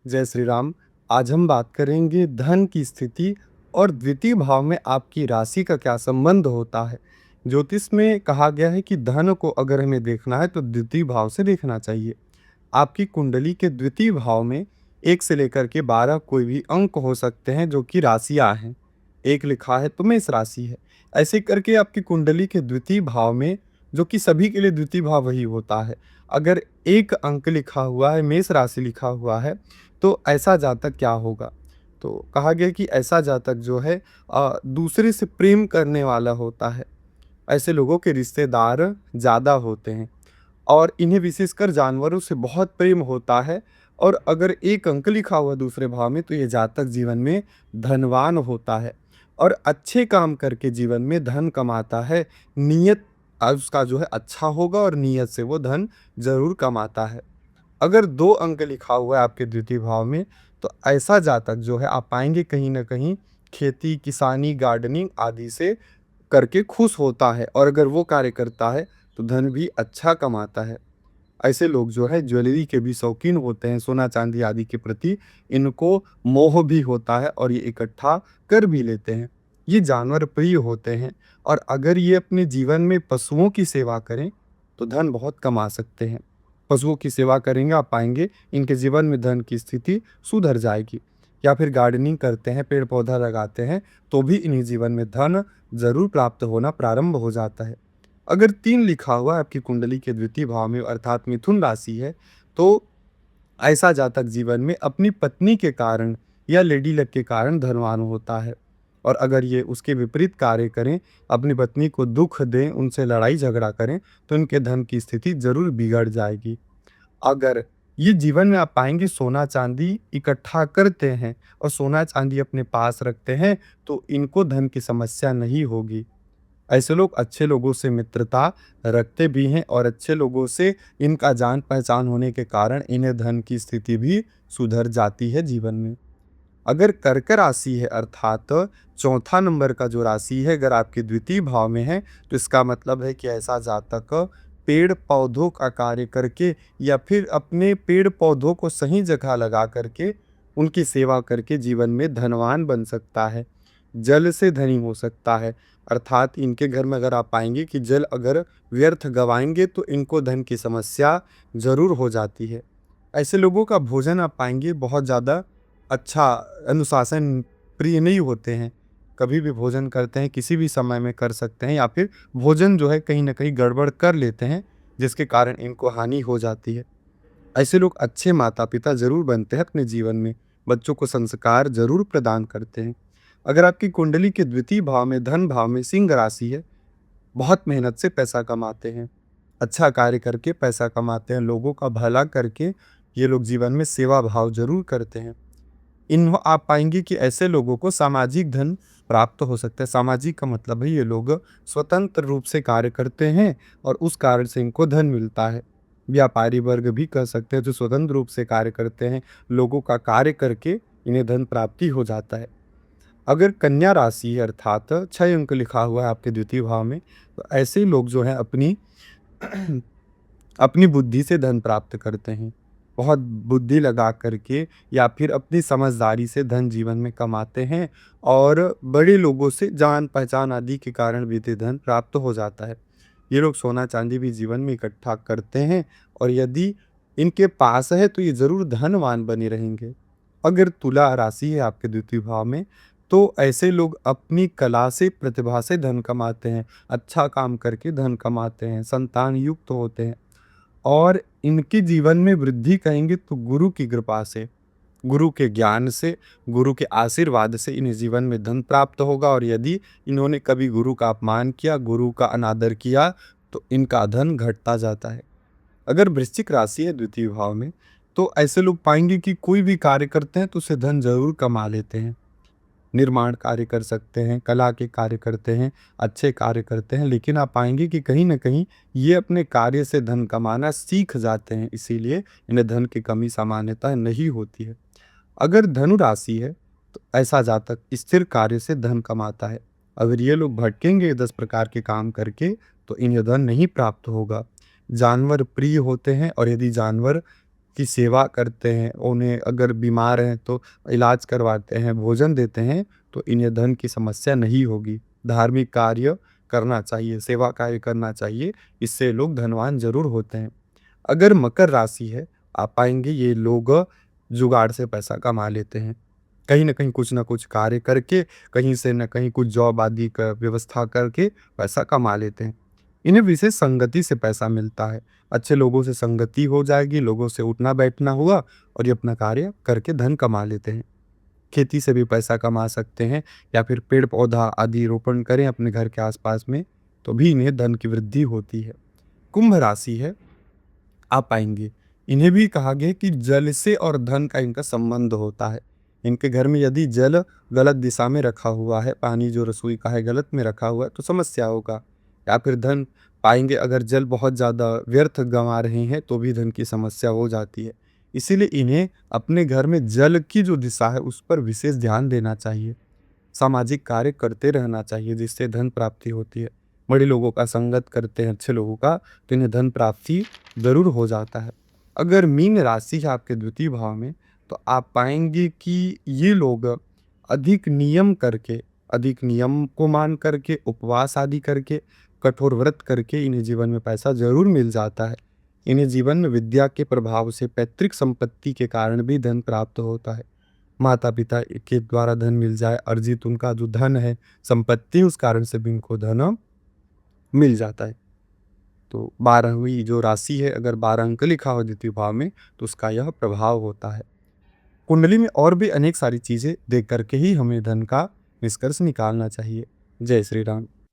जय श्री राम। आज हम बात करेंगे धन की स्थिति और द्वितीय भाव में आपकी राशि का क्या संबंध होता है। ज्योतिष में कहा गया है कि धन को अगर हमें देखना है तो द्वितीय भाव से देखना चाहिए। आपकी कुंडली के द्वितीय भाव में 1 से लेकर के 12 कोई भी अंक हो सकते हैं जो कि राशियां हैं। 1 लिखा है तो मेष राशि है। ऐसे करके आपकी कुंडली के द्वितीय भाव में, जो कि सभी के लिए द्वितीय भाव वही होता है, अगर 1 अंक लिखा हुआ है, मेष राशि लिखा हुआ है, तो ऐसा जातक क्या होगा? तो कहा गया कि ऐसा जातक जो है दूसरे से प्रेम करने वाला होता है। ऐसे लोगों के रिश्तेदार ज़्यादा होते हैं और इन्हें विशेषकर जानवरों से बहुत प्रेम होता है। और अगर 1 अंक लिखा हुआ दूसरे भाव में तो ये जातक जीवन में धनवान होता है और अच्छे काम करके जीवन में धन कमाता है। नियत उसका जो है अच्छा होगा और नियत से वो धन ज़रूर कमाता है। अगर 2 अंक लिखा हुआ है आपके द्वितीय भाव में, तो ऐसा जातक जो है आप पाएँगे कहीं न कहीं खेती, किसानी, गार्डनिंग आदि से करके खुश होता है और अगर वो कार्य करता है तो धन भी अच्छा कमाता है। ऐसे लोग जो है ज्वेलरी के भी शौकीन होते हैं, सोना-चांदी आदि के प्रति इनको मोह भी होता है और ये इकट्ठा कर भी लेते हैं। ये जानवर प्रिय होते हैं और अगर ये अपने जीवन में पशुओं की सेवा करें, तो धन बहुत कमा सकते हैं। पशुओं की सेवा करेंगे, आप पाएँगे इनके जीवन में धन की स्थिति सुधर जाएगी। या फिर गार्डनिंग करते हैं, पेड़-पौधा लगाते हैं, तो भी इन्हें जीवन में धन ज़रूर प्राप्त होना प्रारंभ हो जाता है। अगर 3 लिखा हुआ है आपकी कुंडली के द्वितीय भाव में अर्थात मिथुन राशि है, तो ऐसा जातक जीवन में अपनी पत्नी के कारण या लेडी लक के कारण धनवान होता है। और अगर ये उसके विपरीत कार्य करें, अपनी पत्नी को दुःख दें, उनसे लड़ाई झगड़ा करें, तो इनके धन की स्थिति ज़रूर बिगड़ जाएगी। अगर ये जीवन में आप पाएँगे सोना-चांदी इकट्ठा करते हैं और सोना-चांदी अपने पास रखते हैं, तो इनको धन की समस्या नहीं होगी। ऐसे लोग अच्छे लोगों से मित्रता रखते भी हैं और अच्छे लोगों से इनका जान-पहचान होने के कारण इन्हें धन की स्थिति भी सुधर जाती है जीवन में। अगर कर्क राशि है अर्थात चौथा नंबर का जो राशि है अगर आपके द्वितीय भाव में है, तो इसका मतलब है कि ऐसा जातक पेड़-पौधों का कार्य करके या फिर अपने पेड़-पौधों को सही जगह लगा करके, उनकी सेवा करके जीवन में धनवान बन सकता है। जल से धनी हो सकता है, अर्थात इनके घर में अगर आप पाएँगे कि जल अगर व्यर्थ गँवाएँगे तो इनको धन की समस्या ज़रूर हो जाती है। ऐसे लोगों का भोजन आप पाएँगे बहुत ज़्यादा अच्छा, अनुशासन प्रिय नहीं होते हैं। कभी भी भोजन करते हैं, किसी भी समय में कर सकते हैं या फिर भोजन जो है कहीं न कहीं गड़बड़ कर लेते हैं, जिसके कारण इनको हानि हो जाती है। ऐसे लोग अच्छे माता-पिता ज़रूर बनते हैं अपने जीवन में, बच्चों को संस्कार ज़रूर प्रदान करते हैं। अगर आपकी कुंडली के द्वितीय भाव में, धन भाव में सिंह राशि है, बहुत मेहनत से पैसा कमाते हैं, अच्छा कार्य करके पैसा कमाते हैं, लोगों का भला करके ये लोग जीवन में सेवा भाव ज़रूर करते हैं। इन आप पाएँगे कि ऐसे लोगों को सामाजिक धन प्राप्त हो सकता है। सामाजिक का मतलब है ये लोग स्वतंत्र रूप से कार्य करते हैं और उस कार्य से इनको धन मिलता है। व्यापारी वर्ग भी कह सकते हैं जो स्वतंत्र रूप से कार्य करते हैं, लोगों का कार्य करके इन्हें धन प्राप्ति हो जाता है। अगर कन्या राशि है अर्थात 6 अंक लिखा हुआ है आपके द्वितीय भाव में, तो ऐसे लोग जो हैं अपनी अपनी बुद्धि से धन प्राप्त करते हैं। बहुत बुद्धि लगा करके या फिर अपनी समझदारी से धन जीवन में कमाते हैं और बड़े लोगों से जान-पहचान आदि के कारण भी इन्हें धन प्राप्त हो जाता है। ये लोग सोना-चांदी भी जीवन में इकट्ठा करते हैं और यदि इनके पास है तो ये ज़रूर धनवान बने रहेंगे। अगर तुला राशि है आपके द्वितीय भाव में, तो ऐसे लोग अपनी कला से, प्रतिभा से धन कमाते हैं, अच्छा काम करके धन कमाते हैं, संतान युक्त होते हैं। और इनके जीवन में वृद्धि कहेंगे तो गुरु की कृपा से, गुरु के ज्ञान से, गुरु के आशीर्वाद से इन्हें जीवन में धन प्राप्त होगा और यदि इन्होंने कभी गुरु का अपमान किया, गुरु का अनादर किया, तो इनका धन घटता जाता है। अगर वृश्चिक राशि है द्वितीय भाव में, तो ऐसे लोग पाएँगे कि कोई भी कार्य करते हैं तो उससे धन ज़रूर कमा लेते हैं। निर्माण कार्य कर सकते हैं, कला के कार्य करते हैं, अच्छे कार्य करते हैं, लेकिन आप पाएँगे कि कहीं न कहीं ये अपने कार्य से धन कमाना सीख जाते हैं, इसीलिए इन्हें धन की कमी सामान्यतः नहीं होती है। अगर धनु राशि है, तो ऐसा जातक स्थिर कार्य से धन कमाता है। अगर ये लोग भटकेंगे 10 प्रकार के काम करके, तो इन्हें धन नहीं प्राप्त होगा। जानवर प्रिय होते हैं और यदि जानवर की सेवा करते हैं, उन्हें अगर बीमार हैं तो इलाज करवाते हैं, भोजन देते हैं, तो इन्हें धन की समस्या नहीं होगी। धार्मिक कार्य करना चाहिए, सेवा कार्य करना चाहिए, इससे लोग धनवान ज़रूर होते हैं। अगर मकर राशि है, आप पाएँगे ये लोग जुगाड़ से पैसा कमा लेते हैं। कहीं न कहीं कुछ न कुछ कार्य करके, कहीं से न कहीं कुछ जॉब आदि का व्यवस्था करके पैसा कमा लेते हैं। इन्हें विशेष संगति से पैसा मिलता है। अच्छे लोगों से संगति हो जाएगी, लोगों से उठना-बैठना हुआ और ये अपना कार्य करके धन कमा लेते हैं। खेती से भी पैसा कमा सकते हैं या फिर पेड़-पौधा आदि रोपण करें अपने घर के आस-पास में, तो भी इन्हें धन की वृद्धि होती है। कुंभ राशि है, आप पाएँगे। इन्हें भी कहा गया है कि जल से और धन का इनका संबंध होता है। इनके घर में यदि जल गलत दिशा में रखा हुआ है, पानी जो रसोई का है गलत में रखा हुआ है, तो समस्या होगा। या फिर धन पाएँगे, अगर जल बहुत ज़्यादा व्यर्थ गँवा रहे हैं, तो भी धन की समस्या हो जाती है। इसीलिए इन्हें अपने घर में जल की जो दिशा है, उस पर विशेष ध्यान देना चाहिए। सामाजिक कार्य करते रहना चाहिए, जिससे धन प्राप्ति होती है। बड़े लोगों का संगत करते हैं, अच्छे लोगों का, तो इन्हें धन प्राप्ति ज़रूर हो जाता है। अगर मीन राशि है आपके द्वितीय भाव में, तो आप पाएँगे कि ये लोग अधिक नियम करके, अधिक नियम को मान करके, उपवास आदि करके, कठोर व्रत करके इन्हें जीवन में पैसा ज़रूर मिल जाता है। इन्हें जीवन में विद्या के प्रभाव से, पैतृक संपत्ति के कारण भी धन प्राप्त होता है। माता-पिता के द्वारा धन मिल जाए, अर्जित उनका जो धन है, संपत्ति, उस कारण से भी इनको धन मिल जाता है। तो 12वीं जो राशि है, अगर 12 अंक लिखा हो द्वितीय भाव में, तो उसका यह प्रभाव होता है। कुंडली में और भी अनेक सारी चीज़ें देख कर के ही हमें धन का निष्कर्ष निकालना चाहिए। जय श्री राम।